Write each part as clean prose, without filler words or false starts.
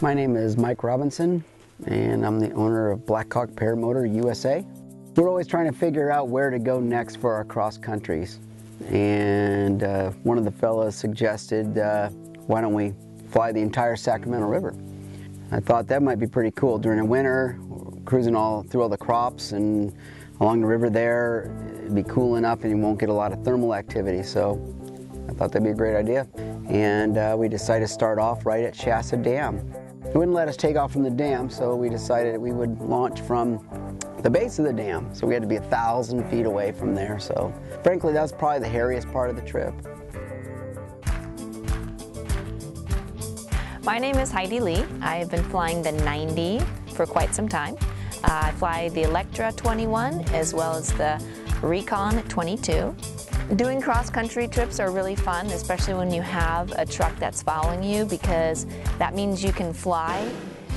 My name is Mike Robinson, and I'm the owner of BlackHawk Paramotors USA. We're always trying to figure out where to go next for our cross countries. And one of the fellows suggested, why don't we fly the entire Sacramento River? I thought that might be pretty cool. During the winter, cruising all through all the crops and along the river there, it'd be cool enough and you won't get a lot of thermal activity. So I thought that'd be a great idea. And we decided to start off right at Shasta Dam. It wouldn't let us take off from the dam, so we decided that we would launch from the base of the dam. So we had to be 1,000 feet away from there. So frankly, that was probably the hairiest part of the trip. My name is Heidi Lee. I've been flying the 90 for quite some time. I fly the Electra 21 as well as the Recon 22. Doing cross-country trips are really fun, especially when you have a truck that's following you, because that means you can fly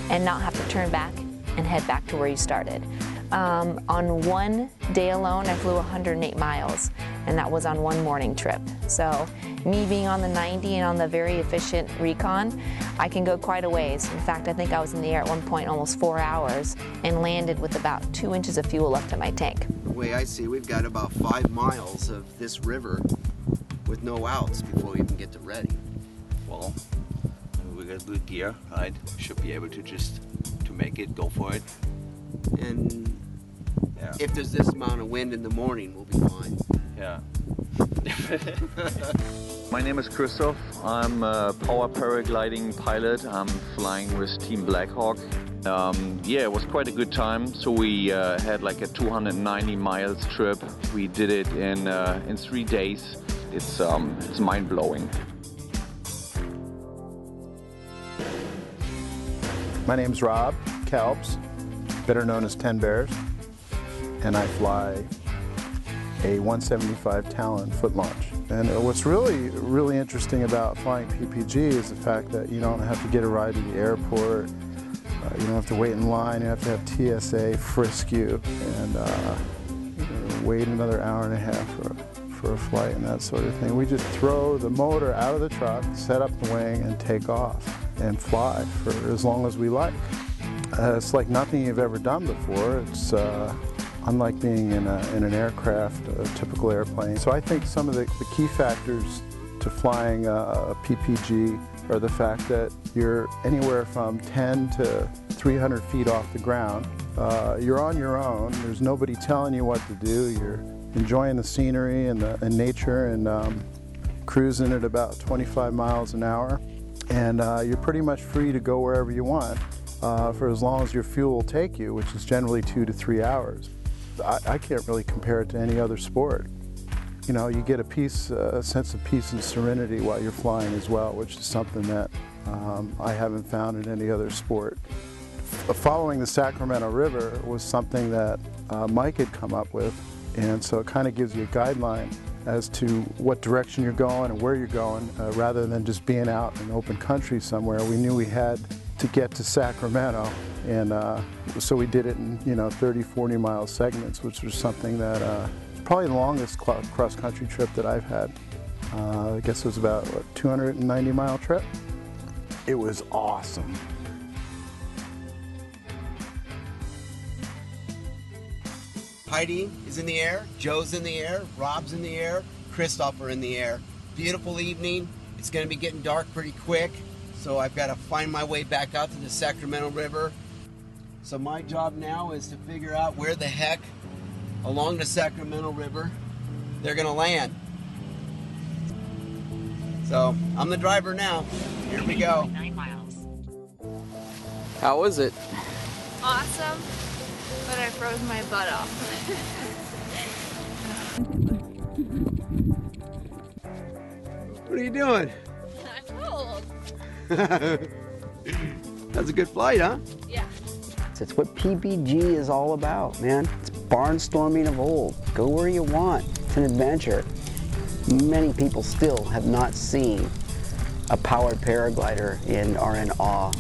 and not have to turn back and head back to where you started. On one day alone, I flew 108 miles, and that was on one morning trip. So me being on the 90 and on the very efficient Recon, I can go quite a ways. In fact, I think I was in the air at one point almost 4 hours and landed with about 2 inches of fuel left in my tank. The way I see, we've got about 5 miles of this river with no outs before we even get to ready. Well, we got good gear, right? Should be able to just to make it, go for it. And yeah, if there's this amount of wind in the morning, we'll be fine. Yeah. My name is Christoph. I'm a Powered Paragliding pilot. I'm flying with Team BlackHawk. Yeah, it was quite a good time. So we had like a 290 miles trip. We did it in 3 days. It's mind-blowing. My name's Rob Kalbs, better known as 10 Bears, and I fly a 175 Talon foot launch. And what's really interesting about flying PPG is the fact that you don't have to get a ride to the airport, you don't have to wait in line, you have to have TSA frisk you, and wait another hour and a half for a flight and that sort of thing. We just throw the motor out of the truck, set up the wing, and take off and fly for as long as we like. It's like nothing you've ever done before. It's unlike being in an aircraft, a typical airplane. So I think some of the key factors to flying a PPG are the fact that you're anywhere from 10 to 300 feet off the ground. You're on your own. There's nobody telling you what to do. You're enjoying the scenery and nature and cruising at about 25 miles an hour. And you're pretty much free to go wherever you want for as long as your fuel will take you, which is generally 2 to 3 hours. I can't really compare it to any other sport. You know, you get a sense of peace and serenity while you're flying as well, which is something that I haven't found in any other sport. Following the Sacramento River was something that Mike had come up with, and so it kind of gives you a guideline as to what direction you're going and where you're going, rather than just being out in open country somewhere. We knew we had to get to Sacramento, and so we did it in 30, 40 mile segments, which was something that probably the longest cross-country trip that I've had. I guess it was about a 290 mile trip. It was awesome. Heidi is in the air, Joe's in the air, Rob's in the air, Christoph are in the air. Beautiful evening. It's going to be getting dark pretty quick, so I've got to find my way back out to the Sacramento River. So my job now is to figure out where the heck along the Sacramento River they're going to land. So I'm the driver now. Here we go. 9 miles. How was it? Awesome, but I froze my butt off. What are you doing? I'm cold. That's a good flight, huh? Yeah. It's what PPG is all about, man. It's barnstorming of old. Go where you want. It's an adventure. Many people still have not seen a powered paraglider and are in awe.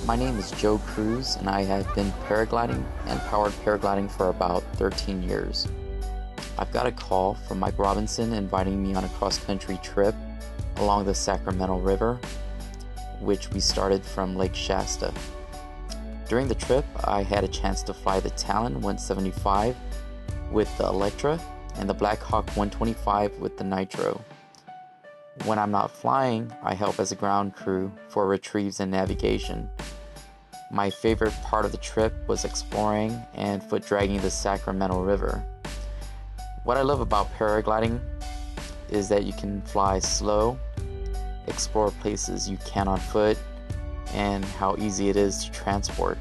My name is Joe Cruz, and I have been paragliding and powered paragliding for about 13 years. I've got a call from Mike Robinson inviting me on a cross-country trip along the Sacramento River, which we started from Lake Shasta. During the trip, I had a chance to fly the Talon 175 with the Electra and the BlackHawk 125 with the Nitro. When I'm not flying, I help as a ground crew for retrieves and navigation. My favorite part of the trip was exploring and foot dragging the Sacramento River. What I love about paragliding is that you can fly slow, explore places you can on foot, and how easy it is to transport.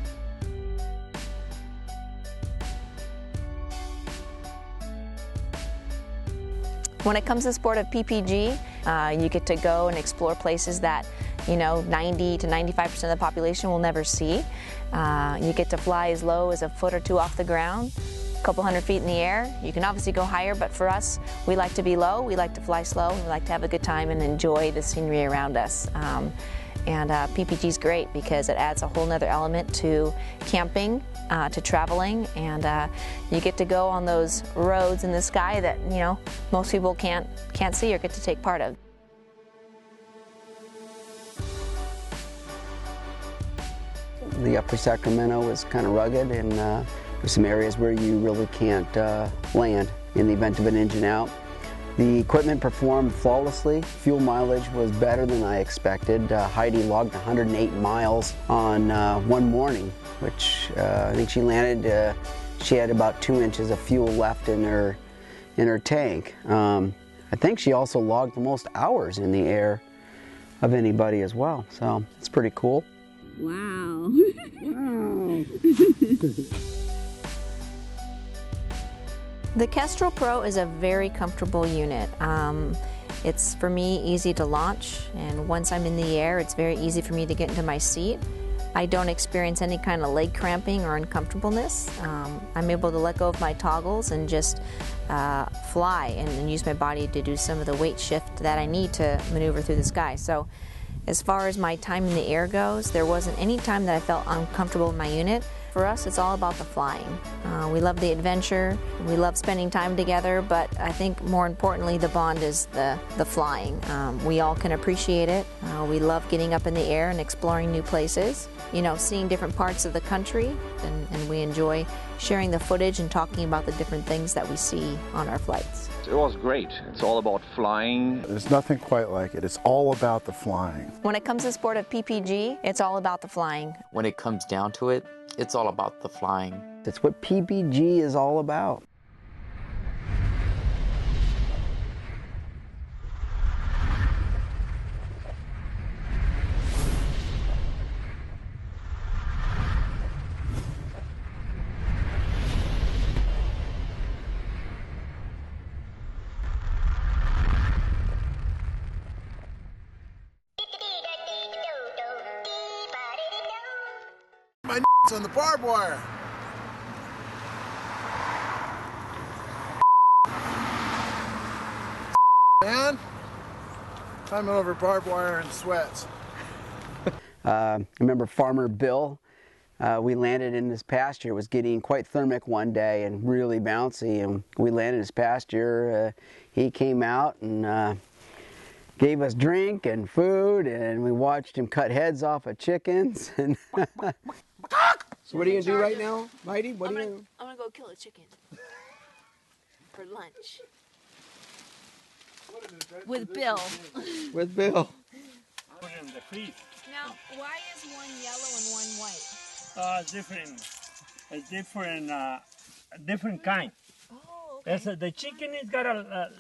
When it comes to the sport of PPG, you get to go and explore places that 90 to 95% of the population will never see. You get to fly as low as a foot or two off the ground, a couple hundred feet in the air. You can obviously go higher, but for us, we like to be low, we like to fly slow, we like to have a good time and enjoy the scenery around us. PPG is great because it adds a whole nother element to camping, to traveling, and you get to go on those roads in the sky that most people can't see or get to take part of. The upper Sacramento is kind of rugged, and there's some areas where you really can't land in the event of an engine out. The equipment performed flawlessly. Fuel mileage was better than I expected. Heidi logged 108 miles on one morning, which I think she landed, she had about 2 inches of fuel left in her tank. I think she also logged the most hours in the air of anybody as well, so it's pretty cool. Wow. Wow. The Kestrel Pro is a very comfortable unit. It's, for me, easy to launch, and once I'm in the air, it's very easy for me to get into my seat. I don't experience any kind of leg cramping or uncomfortableness. I'm able to let go of my toggles and just fly and use my body to do some of the weight shift that I need to maneuver through the sky. So as far as my time in the air goes, there wasn't any time that I felt uncomfortable in my unit. For us, it's all about the flying. We love the adventure, we love spending time together, but I think more importantly, the bond is the flying. We all can appreciate it. We love getting up in the air and exploring new places, seeing different parts of the country, and we enjoy sharing the footage and talking about the different things that we see on our flights. It was great. It's all about flying. There's nothing quite like it. It's all about the flying. When it comes to the sport of PPG, it's all about the flying. When it comes down to it, it's all about the flying. That's what PPG is all about. My on the barbed wire. Man, climbing over barbed wire in sweats. I remember Farmer Bill, we landed in his pasture. It was getting quite thermic one day and really bouncy, and we landed in his pasture. He came out and gave us drink and food, and we watched him cut heads off of chickens. And So what are you gonna do right now, Heidi? I'm gonna go kill a chicken for lunch. With Bill. With Bill. Put it in the freeze. Now, why is one yellow and one white? Different kind. Oh, okay. The chicken has got a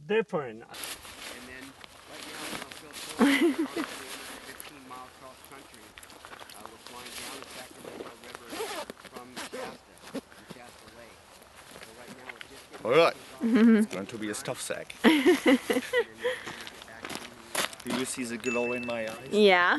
different. And then right now we're going to fill 15 miles cross country. We're flying down the Sacramento River from Shasta Lake. So right now we're just getting All right, it's going to be a stuff sack. Do you see the glow in my eyes? Yeah.